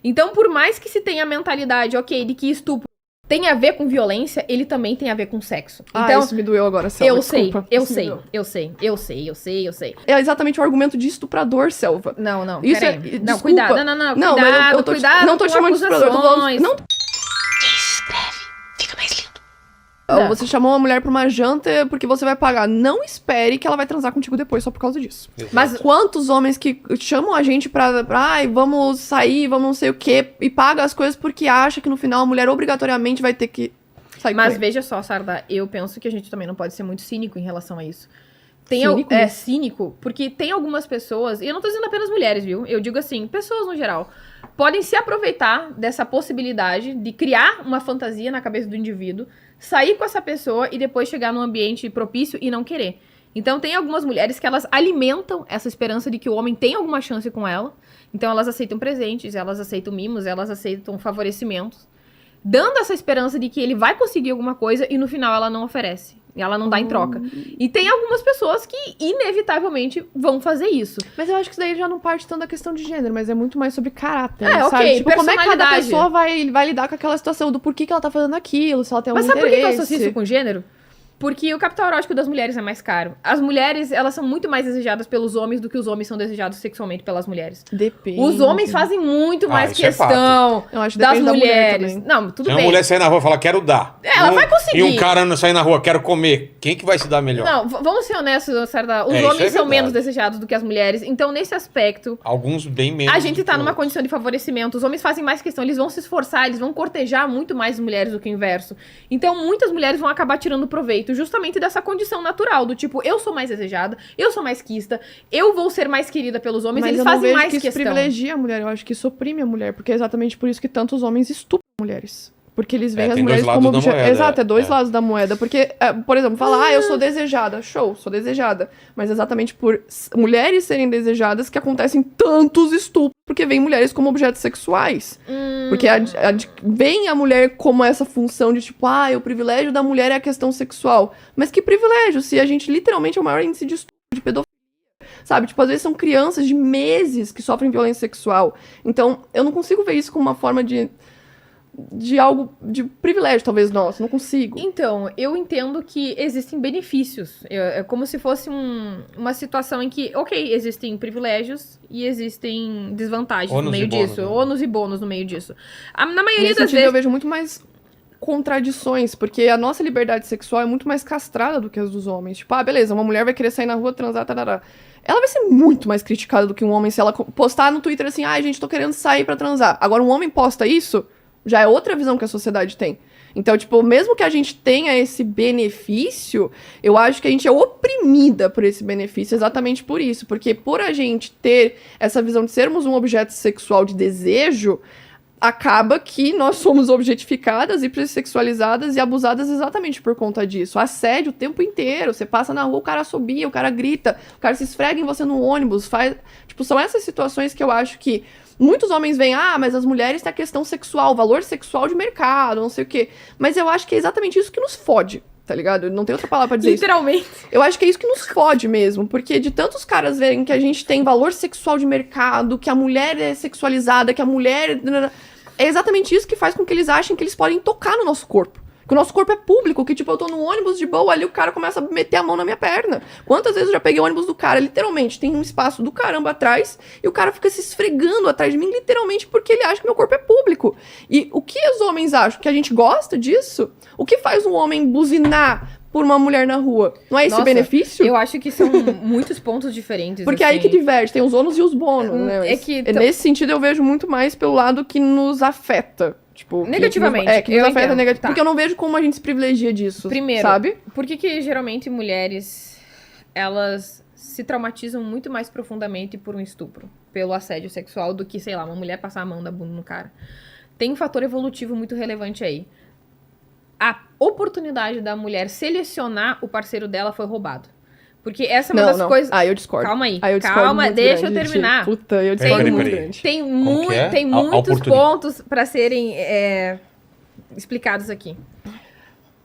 Então, por mais que se tenha a mentalidade, ok, de que estupro tem a ver com violência, ele também tem a ver com sexo. Então, isso me doeu agora, Selva. Desculpa. Eu Isso me sei. doeu. É exatamente o argumento de estuprador, Selva. Não, Isso peraí. é... Não, Desculpa. cuidado, não, mas cuidado não tô com chamando de estuprador, eu tô falando... acusações. Não, Fica mais lindo. você chamou uma mulher pra uma janta porque você vai pagar. Não espere que ela vai transar contigo depois só por causa disso. Exato. Mas quantos homens que chamam a gente pra... Ai, vamos sair, vamos não sei o quê. E paga as coisas porque acha que no final a mulher obrigatoriamente vai ter que sair com Mas ele. veja só, Sarda, eu penso que a gente também não pode ser muito cínico em relação a isso. Cínico? Cínico, porque tem algumas pessoas, e eu não tô dizendo apenas mulheres, viu? Eu digo assim, pessoas no geral, podem se aproveitar dessa possibilidade de criar uma fantasia na cabeça do indivíduo, sair com essa pessoa e depois chegar num ambiente propício e não querer. Então tem algumas mulheres que elas alimentam essa esperança de que o homem tem alguma chance com ela, então elas aceitam presentes, elas aceitam mimos, elas aceitam favorecimentos, dando essa esperança de que ele vai conseguir alguma coisa e no final ela não oferece. E ela não dá em troca. E tem algumas pessoas que, inevitavelmente, vão fazer isso. Mas eu acho que isso daí já não parte tanto da questão de gênero, mas é muito mais sobre caráter, É, sabe? ok, Tipo, como é que cada personalidade. pessoa vai lidar com aquela situação do porquê que ela tá fazendo aquilo, se ela tem algum Mas sabe por que interesse. eu associo isso com gênero? Porque o capital erótico das mulheres é mais caro. As mulheres, elas são muito mais desejadas pelos homens do que os homens são desejados sexualmente pelas mulheres. Depende. Os homens fazem muito mais isso é questão Eu acho que das depende da mulher mulheres. também. Não, tudo Se uma bem. mulher sair na rua e falar, quero dar. Ela vai conseguir. E um cara não sair na rua, quero comer. Quem que vai se dar melhor? Não, vamos ser honestos, Sarda. Os É, isso homens é são verdade. menos desejados do que as mulheres. Então, nesse aspecto, Alguns bem menos. a gente do tá que numa outros. condição de favorecimento. Os homens fazem mais questão, eles vão se esforçar, eles vão cortejar muito mais as mulheres do que o inverso. Então, muitas mulheres vão acabar tirando proveito justamente dessa condição natural, do tipo, eu sou mais desejada, eu sou mais quista, eu vou ser mais querida pelos homens, Mas eles eu não fazem vejo mais que isso questão. privilegia a mulher, eu acho que isso oprime a mulher, porque é exatamente por isso que tantos homens estupram mulheres. Porque eles veem as tem mulheres dois lados como da objeto. moeda, Exato, é dois é. lados da moeda. Porque, por exemplo, falar, eu sou desejada. Show, sou desejada. Mas exatamente por mulheres serem desejadas que acontecem tantos estupros. Porque vem mulheres como objetos sexuais. Porque vem a mulher como essa função de tipo, o privilégio da mulher é a questão sexual. Mas que privilégio, se a gente literalmente é o maior índice de estupro, de pedofilia. Sabe? Tipo, às vezes são crianças de meses que sofrem violência sexual. Então, eu não consigo ver isso como uma forma de algo, de privilégio, talvez, nosso. Não consigo. Então, eu entendo que existem benefícios. É como se fosse uma situação em que, ok, existem privilégios e existem desvantagens Ônus no meio e bônus, disso. né? Ônus e bônus no meio disso. Na maioria Nesse das sentido, eu vezes... vejo muito mais contradições, porque a nossa liberdade sexual é muito mais castrada do que as dos homens. Tipo, beleza, uma mulher vai querer sair na rua, transar, tarará. Ela vai ser muito mais criticada do que um homem se ela postar no Twitter assim, gente, tô querendo sair pra transar. Agora, um homem posta isso, já é outra visão que a sociedade tem. Então, tipo, mesmo que a gente tenha esse benefício, eu acho que a gente é oprimida por esse benefício exatamente por isso. Porque por a gente ter essa visão de sermos um objeto sexual de desejo, acaba que nós somos objetificadas, hipersexualizadas e abusadas exatamente por conta disso. Assédio o tempo inteiro. Você passa na rua, o cara assobia, o cara grita, o cara se esfrega em você no ônibus. Tipo, são essas situações que eu acho que muitos homens veem, mas as mulheres têm a questão sexual, valor sexual de mercado, não sei o quê. Mas eu acho que é exatamente isso que nos fode, tá ligado? Não tem outra palavra pra dizer Literalmente. isso. Eu acho que é isso que nos fode mesmo, porque de tantos caras verem que a gente tem valor sexual de mercado, que a mulher é sexualizada, que a mulher... É exatamente isso que faz com que eles achem que eles podem tocar no nosso corpo. Que o nosso corpo é público, que tipo, eu tô no ônibus de boa ali, o cara começa a meter a mão na minha perna. Quantas vezes eu já peguei o ônibus do cara, literalmente, tem um espaço do caramba atrás, e o cara fica se esfregando atrás de mim, literalmente, porque ele acha que meu corpo é público. E o que os homens acham? Que a gente gosta disso? O que faz um homem buzinar por uma mulher na rua? Não é esse Nossa, benefício? Eu acho que são muitos pontos diferentes. Porque assim. aí que diverte, tem os ônus e os bônus, né? É Mas que nesse sentido eu vejo muito mais pelo lado que nos afeta. Tipo, Negativamente, que nos eu afeta entendo. negativamente. Tá. Porque eu não vejo como a gente se privilegia disso. Primeiro, sabe? por que geralmente mulheres, elas se traumatizam muito mais profundamente por um estupro, pelo assédio sexual, do que, sei lá, uma mulher passar a mão da bunda no cara? Tem um fator evolutivo muito relevante aí. A oportunidade da mulher selecionar o parceiro dela foi roubado. Porque essa é uma das coisas... Eu discordo. Calma aí, Eu discordo calma, muito deixa grande, eu terminar. Puta, eu discordo Peraí, muito peraí. grande. Tem, Como que é? tem A muitos oportunidade. pontos para serem explicados aqui.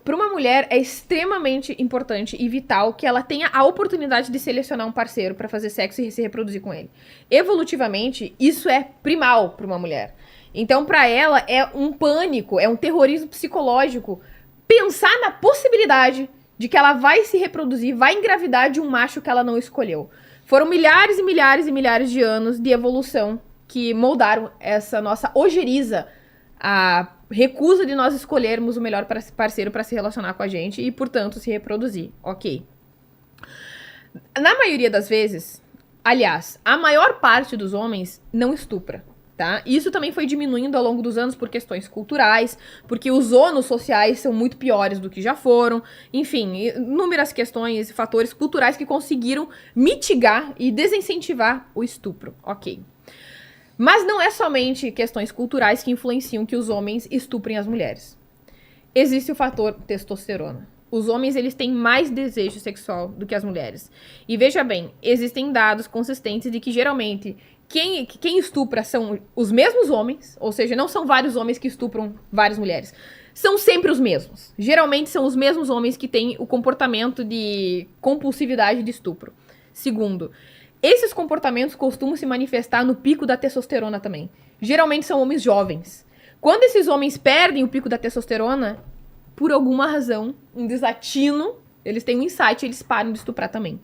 Para uma mulher é extremamente importante e vital que ela tenha a oportunidade de selecionar um parceiro para fazer sexo e se reproduzir com ele. Evolutivamente, isso é primal para uma mulher. Então, pra ela, é um pânico, é um terrorismo psicológico pensar na possibilidade de que ela vai se reproduzir, vai engravidar de um macho que ela não escolheu. Foram milhares e milhares e milhares de anos de evolução que moldaram essa nossa ojeriza, a recusa de nós escolhermos o melhor parceiro para se relacionar com a gente e, portanto, se reproduzir. Ok. Na maioria das vezes, aliás, a maior parte dos homens não estupra, tá? Isso também foi diminuindo ao longo dos anos por questões culturais, porque os ônus sociais são muito piores do que já foram, enfim, inúmeras questões e fatores culturais que conseguiram mitigar e desincentivar o estupro, ok. Mas não é somente questões culturais que influenciam que os homens estuprem as mulheres. Existe o fator testosterona. Os homens, eles têm mais desejo sexual do que as mulheres. E veja bem, existem dados consistentes de que geralmente quem estupra são os mesmos homens, ou seja, não são vários homens que estupram várias mulheres. São sempre os mesmos. Geralmente são os mesmos homens que têm o comportamento de compulsividade de estupro. Segundo, esses comportamentos costumam se manifestar no pico da testosterona também. Geralmente são homens jovens. Quando esses homens perdem o pico da testosterona, por alguma razão, um desatino, eles têm um insight, eles param de estuprar também.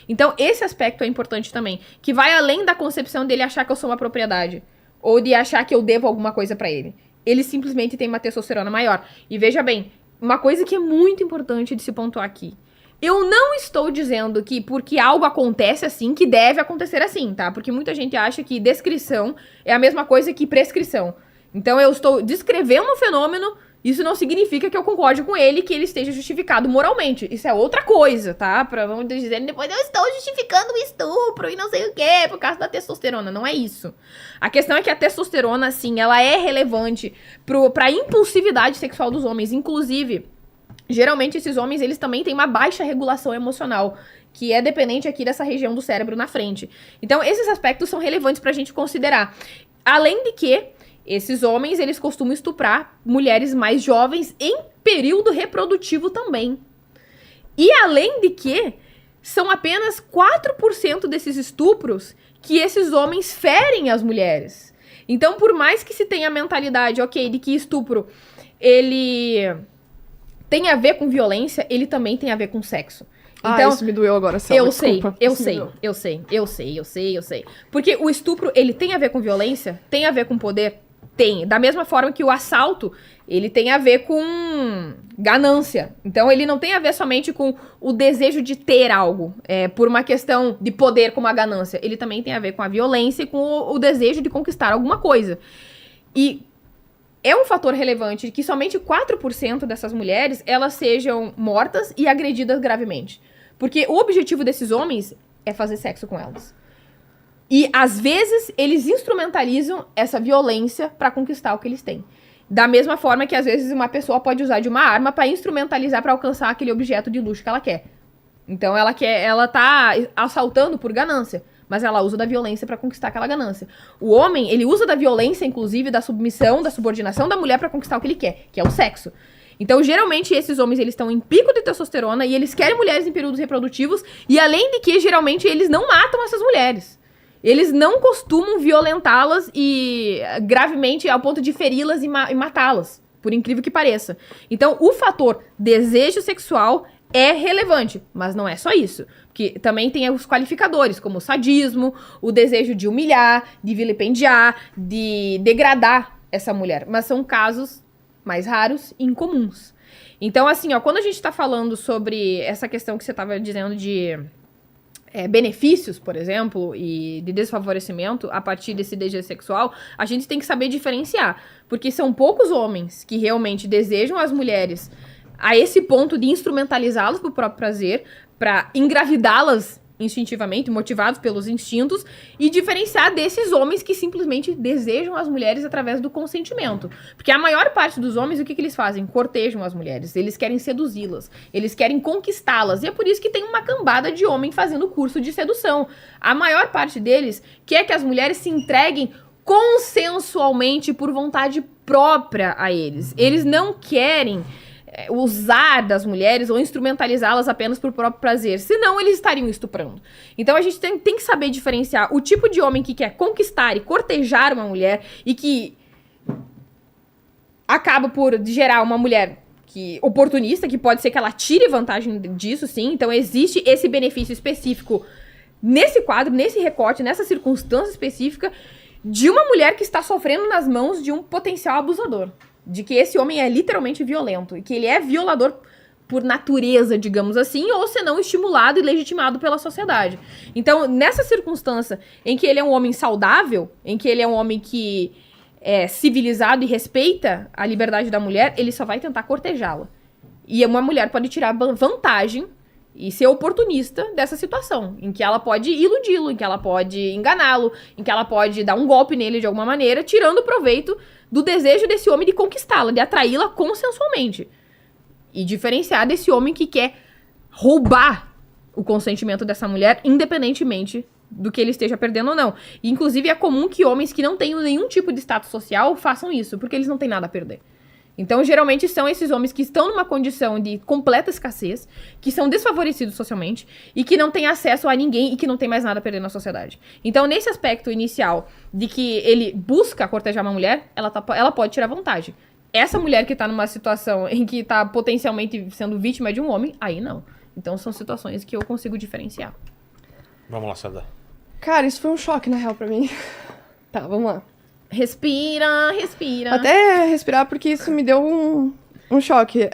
Então, esse aspecto é importante também, que vai além da concepção dele achar que eu sou uma propriedade, ou de achar que eu devo alguma coisa pra ele. Ele simplesmente tem uma testosterona maior. E veja bem, uma coisa que é muito importante de se pontuar aqui. Eu não estou dizendo que porque algo acontece assim, que deve acontecer assim, tá? Porque muita gente acha que descrição é a mesma coisa que prescrição. Então, eu estou descrevendo um fenômeno. Isso não significa que eu concorde com ele, que ele esteja justificado moralmente. Isso é outra coisa, tá? Pra não dizer depois, eu estou justificando o estupro e não sei o quê, por causa da testosterona. Não é isso. A questão é que a testosterona, sim, ela é relevante pra impulsividade sexual dos homens. Inclusive, geralmente esses homens, eles também têm uma baixa regulação emocional, que é dependente aqui dessa região do cérebro na frente. Então, esses aspectos são relevantes pra gente considerar. Além de que esses homens, eles costumam estuprar mulheres mais jovens em período reprodutivo também. E além de que, são apenas 4% desses estupros que esses homens ferem as mulheres. Então, por mais que se tenha a mentalidade, ok, de que estupro, ele tem a ver com violência, ele também tem a ver com sexo. Então, isso me doeu agora, Selma, desculpa. Eu sei. Porque o estupro, ele tem a ver com violência, tem a ver com poder. Tem. Da mesma forma que o assalto, ele tem a ver com ganância. Então, ele não tem a ver somente com o desejo de ter algo, por uma questão de poder como a ganância. Ele também tem a ver com a violência e com o desejo de conquistar alguma coisa. E é um fator relevante que somente 4% dessas mulheres, elas sejam mortas e agredidas gravemente. Porque o objetivo desses homens é fazer sexo com elas. E, às vezes, eles instrumentalizam essa violência pra conquistar o que eles têm. Da mesma forma que, às vezes, uma pessoa pode usar de uma arma pra instrumentalizar pra alcançar aquele objeto de luxo que ela quer. Então, ela tá assaltando por ganância, mas ela usa da violência pra conquistar aquela ganância. O homem, ele usa da violência, inclusive, da submissão, da subordinação da mulher pra conquistar o que ele quer, que é o sexo. Então, geralmente, esses homens, eles estão em pico de testosterona e eles querem mulheres em períodos reprodutivos e, além de que, geralmente, eles não matam essas mulheres. Eles não costumam violentá-las e gravemente ao ponto de feri-las e matá-las, por incrível que pareça. Então, o fator desejo sexual é relevante, mas não é só isso. Porque também tem os qualificadores, como o sadismo, o desejo de humilhar, de vilipendiar, de degradar essa mulher. Mas são casos mais raros e incomuns. Então, assim, ó, quando a gente tá falando sobre essa questão que você tava dizendo de benefícios, por exemplo, e de desfavorecimento a partir desse desejo sexual, a gente tem que saber diferenciar. Porque são poucos homens que realmente desejam as mulheres a esse ponto de instrumentalizá-las pro próprio prazer, pra engravidá-las instintivamente, motivados pelos instintos, e diferenciar desses homens que simplesmente desejam as mulheres através do consentimento. Porque a maior parte dos homens, o que eles fazem? Cortejam as mulheres, eles querem seduzi-las, eles querem conquistá-las, e é por isso que tem uma cambada de homem fazendo curso de sedução. A maior parte deles quer que as mulheres se entreguem consensualmente por vontade própria a eles. Eles não querem usar das mulheres ou instrumentalizá-las apenas por próprio prazer, senão eles estariam estuprando. Então a gente tem que saber diferenciar o tipo de homem que quer conquistar e cortejar uma mulher e que acaba por gerar uma mulher oportunista, que pode ser que ela tire vantagem disso, sim. Então, existe esse benefício específico nesse quadro, nesse recorte, nessa circunstância específica de uma mulher que está sofrendo nas mãos de um potencial abusador. De que esse homem é literalmente violento e que ele é violador por natureza, digamos assim, ou senão estimulado e legitimado pela sociedade. Então, nessa circunstância em que ele é um homem saudável, em que ele é um homem que é civilizado e respeita a liberdade da mulher, ele só vai tentar cortejá-la. E uma mulher pode tirar vantagem e ser oportunista dessa situação, em que ela pode iludi-lo, em que ela pode enganá-lo, em que ela pode dar um golpe nele de alguma maneira, tirando proveito do desejo desse homem de conquistá-la, de atraí-la consensualmente. E diferenciar desse homem que quer roubar o consentimento dessa mulher, independentemente do que ele esteja perdendo ou não. E, inclusive, é comum que homens que não tenham nenhum tipo de status social façam isso, porque eles não têm nada a perder. Então, geralmente, são esses homens que estão numa condição de completa escassez, que são desfavorecidos socialmente, e que não têm acesso a ninguém e que não têm mais nada a perder na sociedade. Então, nesse aspecto inicial de que ele busca cortejar uma mulher, ela pode tirar vantagem. Essa mulher que tá numa situação em que tá potencialmente sendo vítima de um homem, aí não. Então, são situações que eu consigo diferenciar. Vamos lá, Sada. Cara, isso foi um choque, na real, pra mim. Tá, vamos lá. Respira, respira. Até respirar, porque isso me deu um choque.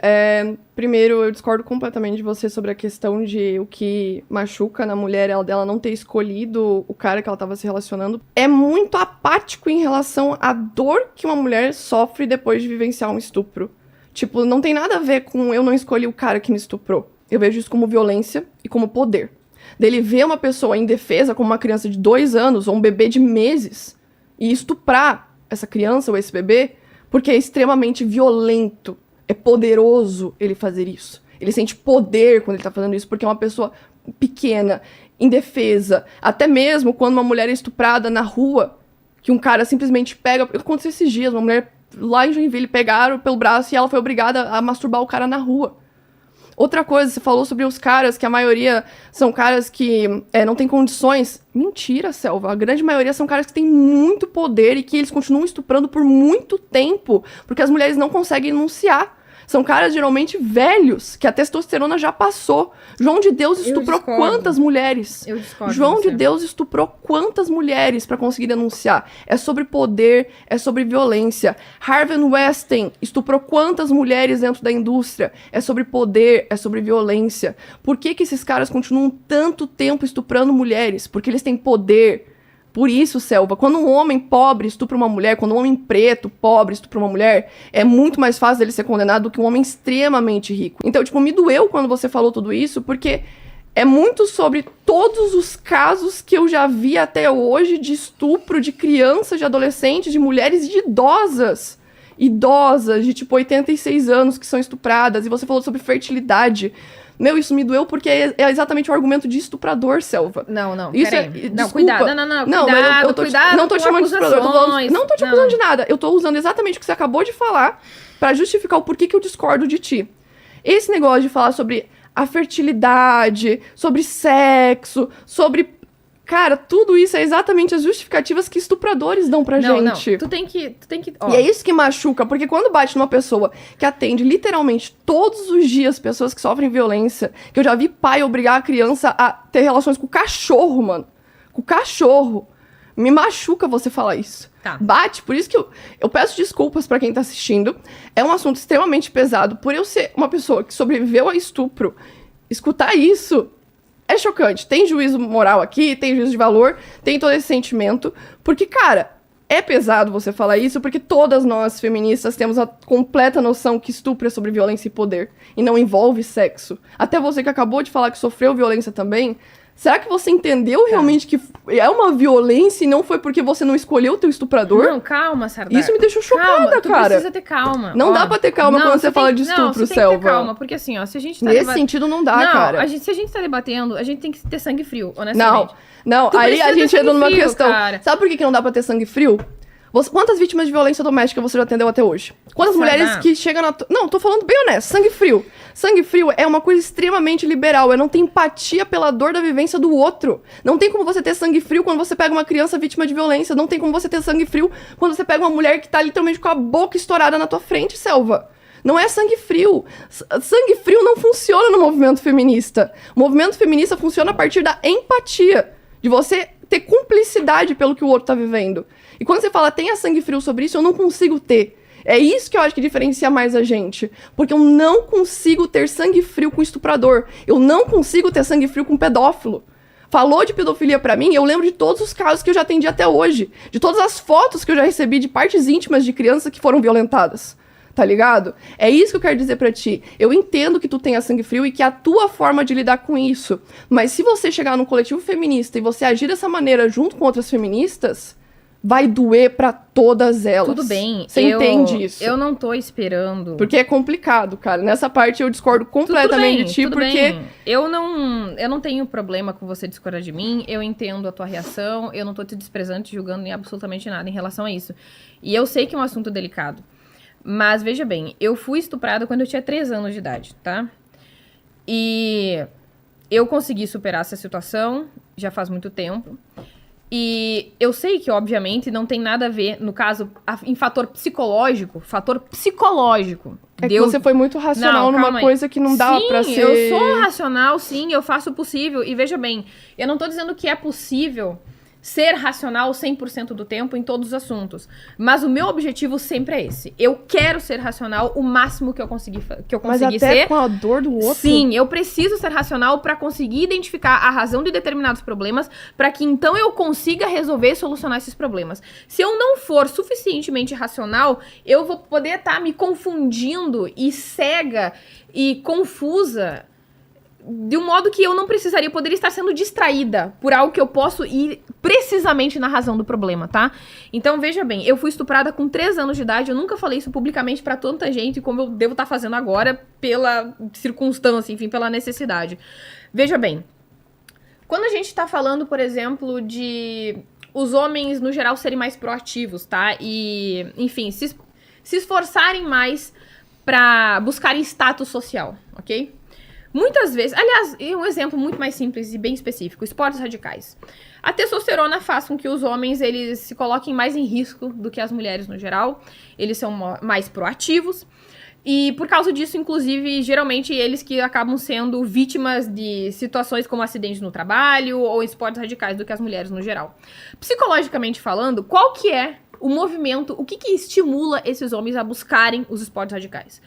Primeiro, eu discordo completamente de você sobre a questão de o que machuca na mulher, dela não ter escolhido o cara que ela tava se relacionando. É muito apático em relação à dor que uma mulher sofre depois de vivenciar um estupro. Tipo, não tem nada a ver com eu não escolhi o cara que me estuprou. Eu vejo isso como violência e como poder. Dele ver uma pessoa indefesa, como uma criança de 2 anos ou um bebê de meses, e estuprar essa criança ou esse bebê, porque é extremamente violento. É poderoso ele fazer isso. Ele sente poder quando ele tá fazendo isso, porque é uma pessoa pequena, indefesa. Até mesmo quando uma mulher é estuprada na rua, que um cara simplesmente pega... Aconteceu esses dias, uma mulher lá em Joinville pegaram pelo braço e ela foi obrigada a masturbar o cara na rua. Outra coisa, você falou sobre os caras, que a maioria são caras que não têm condições. Mentira, Selva. A grande maioria são caras que têm muito poder e que eles continuam estuprando por muito tempo, porque as mulheres não conseguem enunciar. São caras geralmente velhos, que a testosterona já passou. João de Deus estuprou quantas mulheres? Eu discordo. João de Deus estuprou quantas mulheres para conseguir denunciar? É sobre poder, é sobre violência. Harvey Weinstein estuprou quantas mulheres dentro da indústria? É sobre poder, é sobre violência. Por que esses caras continuam tanto tempo estuprando mulheres? Porque eles têm poder. Por isso, Selva, quando um homem pobre estupra uma mulher, quando um homem preto, pobre, estupra uma mulher, é muito mais fácil dele ser condenado do que um homem extremamente rico. Então, tipo, me doeu quando você falou tudo isso, porque é muito sobre todos os casos que eu já vi até hoje de estupro de crianças, de adolescentes, de mulheres e de idosas. Idosas, de tipo 86 anos que são estupradas. E você falou sobre fertilidade. Meu, isso me doeu porque é exatamente o argumento de estuprador, Selva. Não, isso peraí. Não, cuidado. Não, cuidado. Não tô te chamando de estuprador. Não tô te acusando de nada. Eu tô usando exatamente o que você acabou de falar pra justificar o porquê que eu discordo de ti. Esse negócio de falar sobre a fertilidade, sobre sexo, sobre... Cara, tudo isso é exatamente as justificativas que estupradores dão pra gente. Não, tu tem que... Ó. E é isso que machuca, porque quando bate numa pessoa que atende literalmente todos os dias pessoas que sofrem violência, que eu já vi pai obrigar a criança a ter relações com o cachorro, mano. Com o cachorro. Me machuca você falar isso. Tá. Bate, por isso que eu peço desculpas pra quem tá assistindo. É um assunto extremamente pesado. Por eu ser uma pessoa que sobreviveu a estupro, escutar isso... É chocante. Tem juízo moral aqui, tem juízo de valor, tem todo esse sentimento. Porque, cara, é pesado você falar isso, porque todas nós, feministas, temos a completa noção que estupro é sobre violência e poder. E não envolve sexo. Até você que acabou de falar que sofreu violência também... Será que você entendeu realmente que é uma violência e não foi porque você não escolheu o teu estuprador? Não, calma, Sardar. Isso me deixou chocada, tu cara. precisa ter calma. Não dá pra ter calma quando você fala de estupro, você Selva. Tem que ter calma, porque assim, ó, se a gente tá Nesse sentido não dá, cara. Se a gente tá debatendo, a gente tem que ter sangue frio, honestamente. Não, aí a gente entra numa questão. Cara. Sabe por que não dá pra ter sangue frio? Quantas vítimas de violência doméstica você já atendeu até hoje? Quantas Isso mulheres dá. que chegam na... Não, tô falando bem honesto. Sangue frio. Sangue frio é uma coisa extremamente liberal. É não ter empatia pela dor da vivência do outro. Não tem como você ter sangue frio quando você pega uma criança vítima de violência. Não tem como você ter sangue frio quando você pega uma mulher que tá literalmente com a boca estourada na tua frente, Selva. Não é sangue frio. Sangue frio não funciona no movimento feminista. O movimento feminista funciona a partir da empatia. De você ter cumplicidade pelo que o outro tá vivendo. E quando você fala, tenha sangue frio sobre isso, eu não consigo ter. É isso que eu acho que diferencia mais a gente. Porque eu não consigo ter sangue frio com estuprador. Eu não consigo ter sangue frio com pedófilo. Falou de pedofilia pra mim, eu lembro de todos os casos que eu já atendi até hoje. De todas as fotos que eu já recebi de partes íntimas de crianças que foram violentadas. Tá ligado? É isso que eu quero dizer pra ti. Eu entendo que tu tenha sangue frio e que é a tua forma de lidar com isso. Mas se você chegar num coletivo feminista e você agir dessa maneira junto com outras feministas, vai doer pra todas elas. Tudo bem. Você entende isso? Eu não tô esperando. Porque é complicado, cara. Nessa parte eu discordo completamente de ti, tudo porque... bem. Eu não tenho problema com você discordar de mim. Eu entendo a tua reação. Eu não tô te desprezando, te julgando em absolutamente nada em relação a isso. E eu sei que é um assunto delicado. Mas, veja bem, eu fui estuprada quando eu tinha 3 anos de idade, tá? E eu consegui superar essa situação já faz muito tempo. E eu sei que, obviamente, não tem nada a ver, no caso, em fator psicológico. É que você foi muito racional numa coisa que não dava pra ser... eu sou racional, sim, eu faço o possível. E veja bem, eu não tô dizendo que é possível ser racional 100% do tempo em todos os assuntos. Mas o meu objetivo sempre é esse. Eu quero ser racional o máximo que eu conseguir Mas até ser. com a dor do outro? Sim, eu preciso ser racional pra conseguir identificar a razão de determinados problemas, pra que então eu consiga resolver e solucionar esses problemas. Se eu não for suficientemente racional, eu vou poder estar me confundindo e cega e confusa de um modo que eu não precisaria, poderia estar sendo distraída por algo que eu posso ir precisamente na razão do problema, tá? Então, veja bem, eu fui estuprada com 3 anos de idade, eu nunca falei isso publicamente pra tanta gente como eu devo estar fazendo agora pela circunstância, enfim, pela necessidade. Veja bem, quando a gente tá falando, por exemplo, de os homens, no geral, serem mais proativos, tá? E, enfim, se esforçarem mais pra buscarem status social, ok? Muitas vezes, aliás, um exemplo muito mais simples e bem específico, esportes radicais. A testosterona faz com que os homens, eles se coloquem mais em risco do que as mulheres no geral. Eles são mais proativos. E por causa disso, inclusive, geralmente eles que acabam sendo vítimas de situações como acidentes no trabalho ou esportes radicais do que as mulheres no geral. Psicologicamente falando, qual que é o movimento, o que estimula esses homens a buscarem os esportes radicais?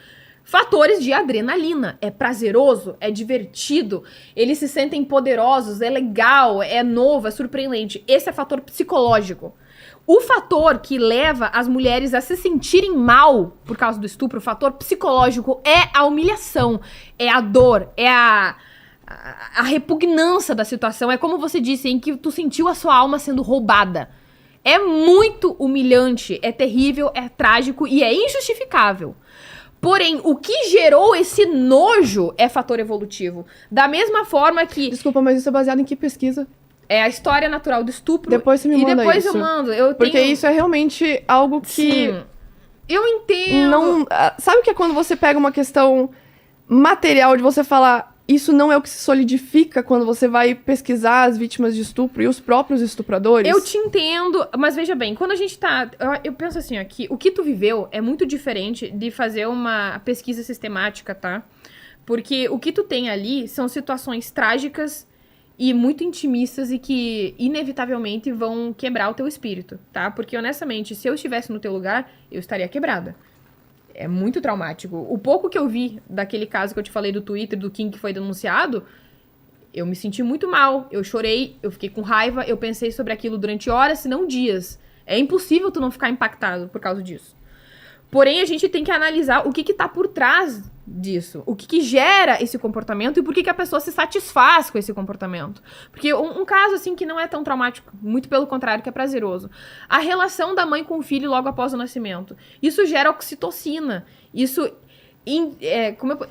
Fatores de adrenalina. É prazeroso, é divertido, eles se sentem poderosos, é legal, é novo, é surpreendente. Esse é fator psicológico. O fator que leva as mulheres a se sentirem mal por causa do estupro, o fator psicológico, é a humilhação, é a dor, é a repugnância da situação. É como você disse, em que tu sentiu a sua alma sendo roubada. É muito humilhante, é terrível, é trágico e é injustificável. Porém, o que gerou esse nojo é fator evolutivo. Da mesma forma que... Desculpa, mas isso é baseado em que pesquisa? É a história natural do estupro. Depois você me manda isso. E depois eu mando. Porque isso é realmente algo que... Sim. Eu entendo. Não, sabe o que é quando você pega uma questão material de você falar... Isso não é o que se solidifica quando você vai pesquisar as vítimas de estupro e os próprios estupradores? Eu te entendo, mas veja bem, quando a gente tá... Eu penso assim, ó, que o que tu viveu é muito diferente de fazer uma pesquisa sistemática, tá? Porque o que tu tem ali são situações trágicas e muito intimistas e que, inevitavelmente, vão quebrar o teu espírito, tá? Porque, honestamente, se eu estivesse no teu lugar, eu estaria quebrada. É muito traumático. O pouco que eu vi daquele caso que eu te falei do Twitter, do Kim que foi denunciado, eu me senti muito mal. Eu chorei, eu fiquei com raiva, eu pensei sobre aquilo durante horas, se não dias. É impossível tu não ficar impactado por causa disso. Porém, a gente tem que analisar o que tá por trás disso. O que gera esse comportamento e por que a pessoa se satisfaz com esse comportamento. Porque um caso, assim, que não é tão traumático, muito pelo contrário, que é prazeroso. A relação da mãe com o filho logo após o nascimento. Isso gera oxitocina. Isso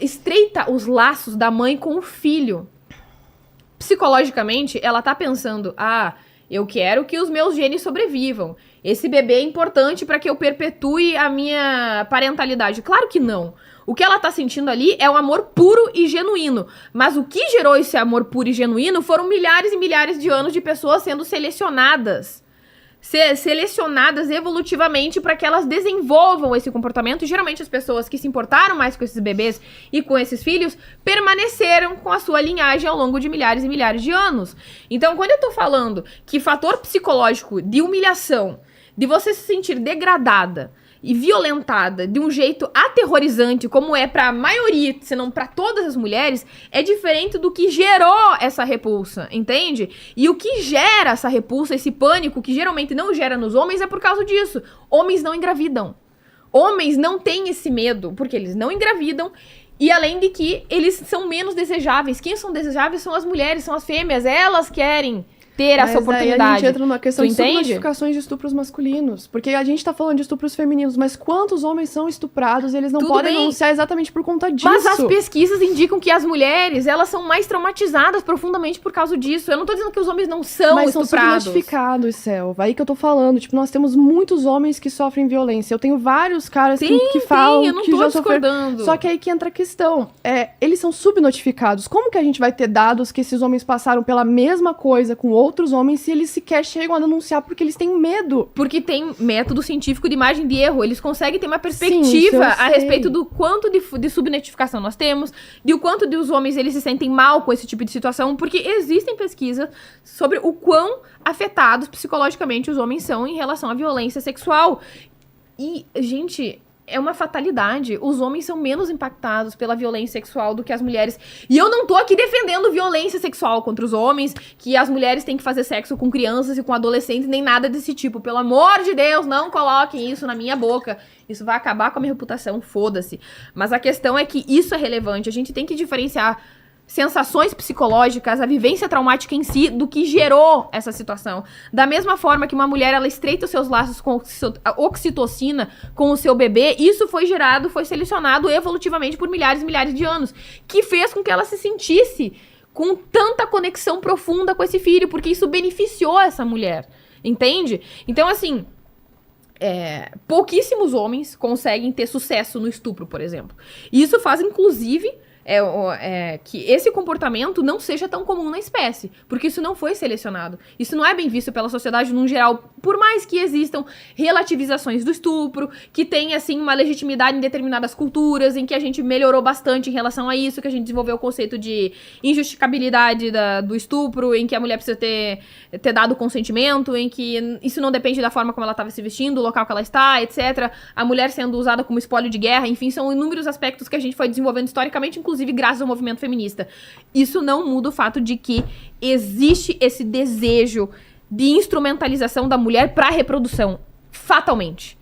estreita os laços da mãe com o filho. Psicologicamente, ela tá pensando, eu quero que os meus genes sobrevivam. Esse bebê é importante pra que eu perpetue a minha parentalidade. Claro que não. O que ela tá sentindo ali é um amor puro e genuíno. Mas o que gerou esse amor puro e genuíno foram milhares e milhares de anos de pessoas sendo selecionadas. Selecionadas evolutivamente para que elas desenvolvam esse comportamento. E geralmente as pessoas que se importaram mais com esses bebês e com esses filhos permaneceram com a sua linhagem ao longo de milhares e milhares de anos. Então, quando eu tô falando que fator psicológico de humilhação, de você se sentir degradada e violentada de um jeito aterrorizante, como é pra maioria, se não pra todas as mulheres, é diferente do que gerou essa repulsa, entende? E o que gera essa repulsa, esse pânico, que geralmente não gera nos homens, é por causa disso. Homens não engravidam. Homens não têm esse medo, porque eles não engravidam, e além de que eles são menos desejáveis. Quem são desejáveis são as mulheres, são as fêmeas, elas querem ter essa oportunidade. Aí a gente entra numa questão de entende? subnotificações de estupros masculinos. Porque a gente tá falando de estupros femininos, mas quantos homens são estuprados e eles não Tudo podem bem. denunciar exatamente por conta disso? Mas as pesquisas indicam que as mulheres, elas são mais traumatizadas profundamente por causa disso. Eu não tô dizendo que os homens não são Mas são estuprados. subnotificados, Selva. Aí que eu tô falando. Tipo, nós temos muitos homens que sofrem violência. Eu tenho vários caras que falam eu não que tô já sofreram. discordando. Só que aí que entra a questão. Eles são subnotificados. Como que a gente vai ter dados que esses homens passaram pela mesma coisa com outros homens se eles sequer chegam a denunciar porque eles têm medo? Porque tem método científico de margem de erro. Eles conseguem ter uma Sim, perspectiva isso eu a sei. respeito do quanto de subnotificação nós temos, de o quanto de os homens eles se sentem mal com esse tipo de situação, porque existem pesquisas sobre o quão afetados psicologicamente os homens são em relação à violência sexual. E, gente, é uma fatalidade. Os homens são menos impactados pela violência sexual do que as mulheres. E eu não tô aqui defendendo violência sexual contra os homens, que as mulheres têm que fazer sexo com crianças e com adolescentes, nem nada desse tipo. Pelo amor de Deus, não coloquem isso na minha boca. Isso vai acabar com a minha reputação, foda-se. Mas a questão é que isso é relevante. A gente tem que diferenciar sensações psicológicas, a vivência traumática em si, do que gerou essa situação. Da mesma forma que uma mulher, ela estreita os seus laços com a oxitocina com o seu bebê, isso foi gerado, foi selecionado evolutivamente por milhares e milhares de anos, que fez com que ela se sentisse com tanta conexão profunda com esse filho, porque isso beneficiou essa mulher, entende? Então, assim, pouquíssimos homens conseguem ter sucesso no estupro, por exemplo. E isso faz, inclusive, que esse comportamento não seja tão comum na espécie, porque isso não foi selecionado. Isso não é bem visto pela sociedade no geral, por mais que existam relativizações do estupro, que tem, assim, uma legitimidade em determinadas culturas, em que a gente melhorou bastante em relação a isso, que a gente desenvolveu o conceito de injustificabilidade do estupro, em que a mulher precisa ter dado consentimento, em que isso não depende da forma como ela estava se vestindo, do local que ela está, etc. A mulher sendo usada como espólio de guerra, enfim, são inúmeros aspectos que a gente foi desenvolvendo historicamente, inclusive graças ao movimento feminista. Isso não muda o fato de que existe esse desejo de instrumentalização da mulher para reprodução, fatalmente.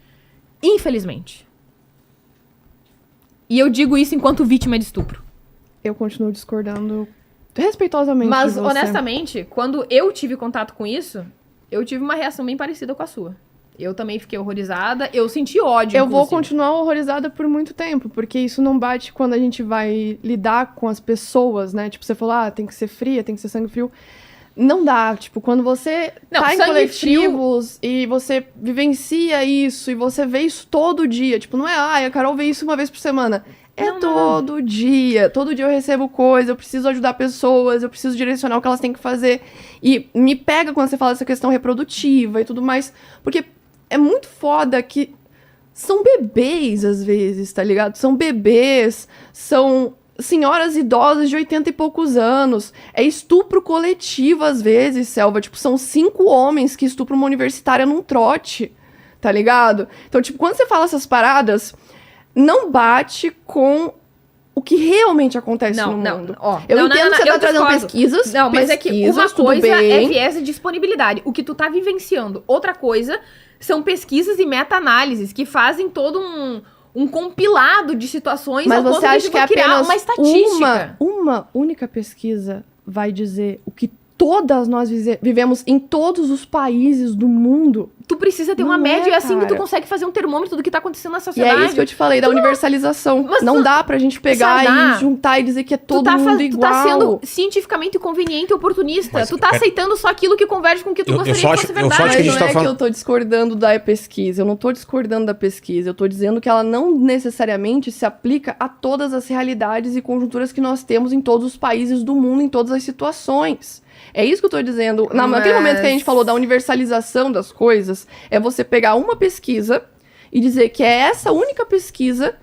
Infelizmente. E eu digo isso enquanto vítima de estupro. Eu continuo discordando respeitosamente Mas, de você. honestamente, quando eu tive contato com isso, eu tive uma reação bem parecida com a sua. Eu também fiquei horrorizada, eu senti ódio, Eu vou inclusive. continuar horrorizada por muito tempo, porque isso não bate quando a gente vai lidar com as pessoas, né? Tipo, você falou, tem que ser fria, tem que ser sangue frio. Não dá, tipo, quando você tá em coletivos e você vivencia isso e você vê isso todo dia, tipo, não é, a Carol vê isso uma vez por semana. É todo dia. Todo dia eu recebo coisa, eu preciso ajudar pessoas, eu preciso direcionar o que elas têm que fazer. E me pega quando você fala dessa questão reprodutiva e tudo mais, porque é muito foda que são bebês, às vezes, tá ligado? São bebês, são senhoras idosas de 80 e poucos anos. É estupro coletivo, às vezes, Selva. Tipo, são 5 homens que estupram uma universitária num trote, tá ligado? Então, tipo, quando você fala essas paradas, não bate com o que realmente acontece no mundo. Eu entendo que você tá trazendo pesquisas. Não, mas é que uma coisa bem. é viés de disponibilidade. O que tu tá vivenciando. Outra coisa são pesquisas e meta-análises que fazem todo um compilado de situações. Mas você acha que é criar apenas uma estatística? Uma única pesquisa vai dizer o que todas nós vivemos em todos os países do mundo. Tu precisa ter uma Não média é, assim que tu cara. consegue fazer um termômetro do que tá acontecendo na E sociedade. é isso que eu te falei, da universalização. Mas não tu- dá pra gente pegar Sadar, e juntar e dizer que é Tu todo tá, mundo tu igual. tá sendo cientificamente conveniente e oportunista. Mas, tu tá pera- aceitando só aquilo que converge com o que tu Eu gostaria só que acho- fosse eu só verdade. acho que a Mas gente não tá é falando- que eu tô discordando da pesquisa, eu não tô discordando da pesquisa, eu tô dizendo que ela não necessariamente se aplica a todas as realidades e conjunturas que nós temos em todos os países do mundo, em todas as situações. É isso que eu tô dizendo. Naquele momento que a gente falou da universalização das coisas, é você pegar uma pesquisa e dizer que é essa única pesquisa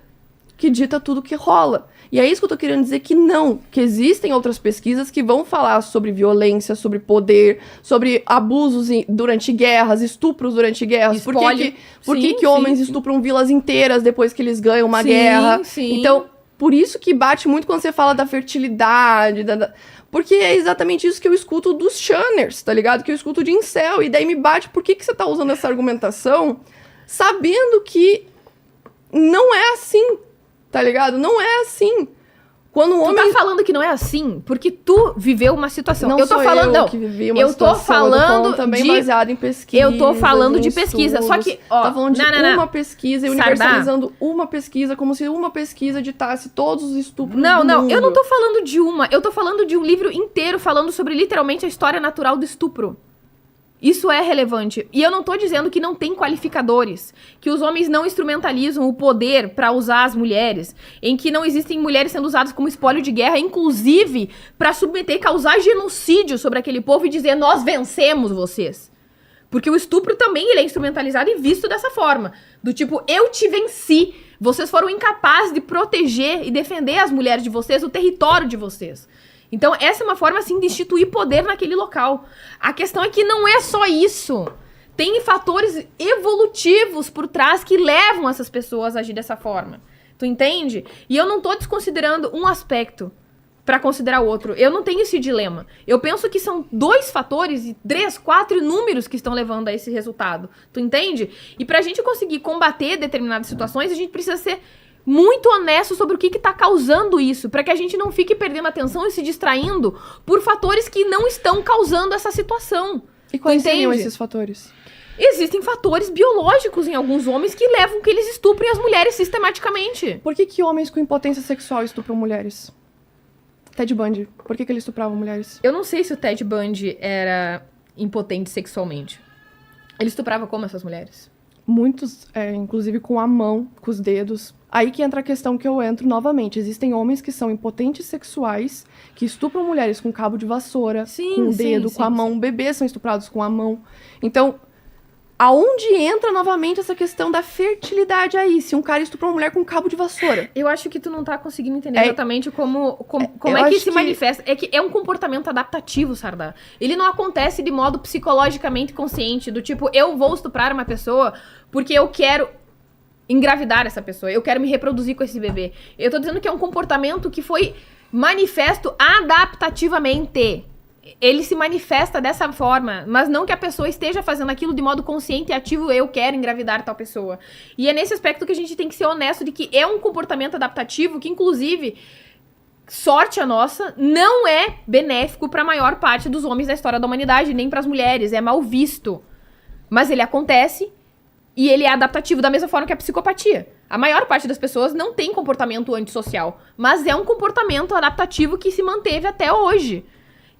que dita tudo que rola. E é isso que eu tô querendo dizer que não, que existem outras pesquisas que vão falar sobre violência, sobre poder, sobre abusos durante guerras, estupros durante guerras. Por que Espólio. que Sim, homens sim. estupram vilas inteiras depois que eles ganham uma Sim, guerra? sim. Então, por isso que bate muito quando você fala da fertilidade, porque é exatamente isso que eu escuto dos shunners, tá ligado? Que eu escuto de incel, e daí me bate, por que você tá usando essa argumentação sabendo que não é assim, tá ligado? Não é assim. Quando o Tu homem... tá falando que não é assim porque tu viveu uma situação. Não eu tô sou falando, eu não. que vivi uma Eu tô situação, falando também de- baseado em pesquisa. Eu tô falando de pesquisa, só que, ó, Tá falando de não. uma pesquisa e Sardar. universalizando uma pesquisa, como se uma pesquisa ditasse todos os estupros Não, do não, mundo. eu não tô falando de uma, eu tô falando de um livro inteiro falando sobre literalmente a história natural do estupro. Isso é relevante. E eu não tô dizendo que não tem qualificadores, que os homens não instrumentalizam o poder pra usar as mulheres, em que não existem mulheres sendo usadas como espólio de guerra, inclusive pra submeter e causar genocídio sobre aquele povo e dizer nós vencemos vocês. Porque o estupro também ele é instrumentalizado e visto dessa forma. Do tipo, eu te venci. Vocês foram incapazes de proteger e defender as mulheres de vocês, o território de vocês. Então, essa é uma forma, assim, de instituir poder naquele local. A questão é que não é só isso. Tem fatores evolutivos por trás que levam essas pessoas a agir dessa forma. Tu entende? E eu não tô desconsiderando um aspecto pra considerar outro. Eu não tenho esse dilema. Eu penso que são 2 fatores e 3, 4 números que estão levando a esse resultado. Tu entende? E pra gente conseguir combater determinadas situações, a gente precisa ser muito honesto sobre o que tá causando isso, pra que a gente não fique perdendo atenção e se distraindo por fatores que não estão causando essa situação. E quais seriam Entende? esses fatores? Existem fatores biológicos em alguns homens que levam que eles estuprem as mulheres sistematicamente. Por que homens com impotência sexual estupram mulheres? Ted Bundy, por que ele estuprava mulheres? Eu não sei se o Ted Bundy era impotente sexualmente. Ele estuprava como essas mulheres? Muitos, inclusive com a mão, com os dedos. Aí que entra a questão que eu entro novamente. Existem homens que são impotentes sexuais, que estupram mulheres com cabo de vassoura, Sim, com o sim, dedo, sim, com a mão. sim. Bebês são estuprados com a mão. Então, aonde entra novamente essa questão da fertilidade aí? Se um cara estupra uma mulher com cabo de vassoura. Eu acho que tu não tá conseguindo entender É- exatamente como eu é que acho se que- manifesta. É que é um comportamento adaptativo, Sardar. Ele não acontece de modo psicologicamente consciente, do tipo, eu vou estuprar uma pessoa porque eu quero engravidar essa pessoa, eu quero me reproduzir com esse bebê. Eu tô dizendo que é um comportamento que foi manifesto adaptativamente. Ele se manifesta dessa forma, mas não que a pessoa esteja fazendo aquilo de modo consciente e ativo, eu quero engravidar tal pessoa. E é nesse aspecto que a gente tem que ser honesto de que é um comportamento adaptativo que, inclusive, sorte a nossa, não é benéfico para a maior parte dos homens da história da humanidade, nem para as mulheres, é mal visto. Mas ele acontece e ele é adaptativo da mesma forma que a psicopatia. A maior parte das pessoas não tem comportamento antissocial, mas é um comportamento adaptativo que se manteve até hoje.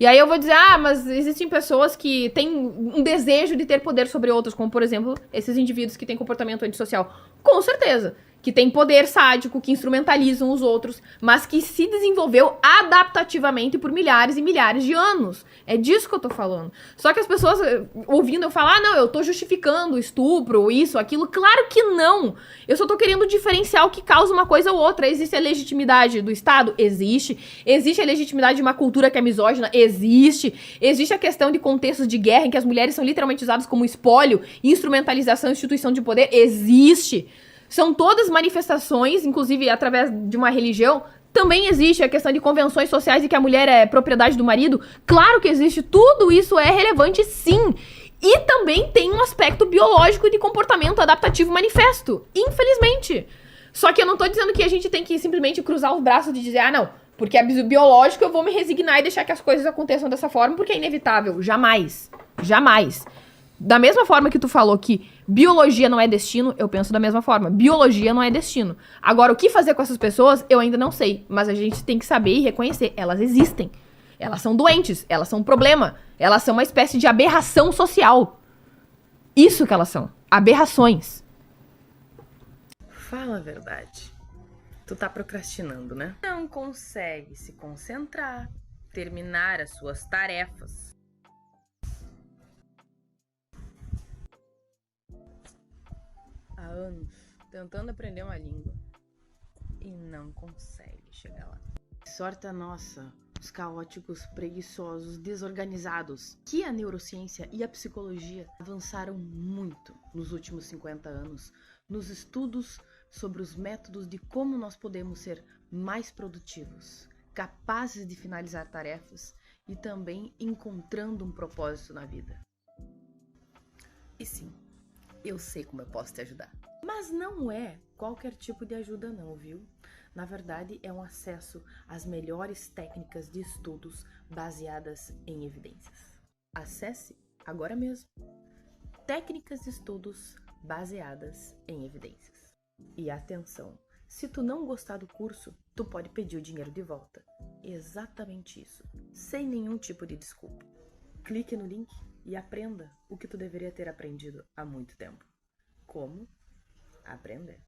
E aí eu vou dizer, mas existem pessoas que têm um desejo de ter poder sobre outras, como, por exemplo, esses indivíduos que têm comportamento antissocial. Com certeza. Que têm poder sádico, que instrumentalizam os outros, mas que se desenvolveu adaptativamente por milhares e milhares de anos. É disso que eu tô falando. Só que as pessoas, ouvindo eu falar, não, eu tô justificando o estupro, isso, aquilo. Claro que não. Eu só tô querendo diferenciar o que causa uma coisa ou outra. Existe a legitimidade do Estado? Existe. Existe a legitimidade de uma cultura que é misógina? Existe. Existe a questão de contextos de guerra em que as mulheres são literalmente usadas como espólio, instrumentalização, instituição de poder? Existe. São todas manifestações, inclusive através de uma religião. Também existe a questão de convenções sociais e que a mulher é propriedade do marido. Claro que existe. Tudo isso é relevante, sim. E também tem um aspecto biológico de comportamento adaptativo manifesto. Infelizmente. Só que eu não tô dizendo que a gente tem que simplesmente cruzar os braços e dizer, não, Porque é biológico, eu vou me resignar e deixar que as coisas aconteçam dessa forma, porque é inevitável. Jamais. Jamais. Da mesma forma que tu falou que biologia não é destino, eu penso da mesma forma. Biologia não é destino. Agora, o que fazer com essas pessoas, eu ainda não sei. Mas a gente tem que saber e reconhecer. Elas existem. Elas são doentes. Elas são um problema. Elas são uma espécie de aberração social. Isso que elas são. Aberrações. Fala a verdade. Tu tá procrastinando, né? Não consegue se concentrar, terminar as suas tarefas. Há anos tentando aprender uma língua e não consegue chegar lá. Sorte a nossa, os caóticos, preguiçosos, desorganizados, que a neurociência e a psicologia avançaram muito nos últimos 50 anos nos estudos sobre os métodos de como nós podemos ser mais produtivos, capazes de finalizar tarefas e também encontrando um propósito na vida. E sim, eu sei como eu posso te ajudar. Mas não é qualquer tipo de ajuda não, viu? Na verdade, é um acesso às melhores técnicas de estudos baseadas em evidências. Acesse agora mesmo. Técnicas de estudos baseadas em evidências. E atenção, se tu não gostar do curso, tu pode pedir o dinheiro de volta. Exatamente isso, sem nenhum tipo de desculpa. Clique no link e aprenda o que tu deveria ter aprendido há muito tempo. Como aprender?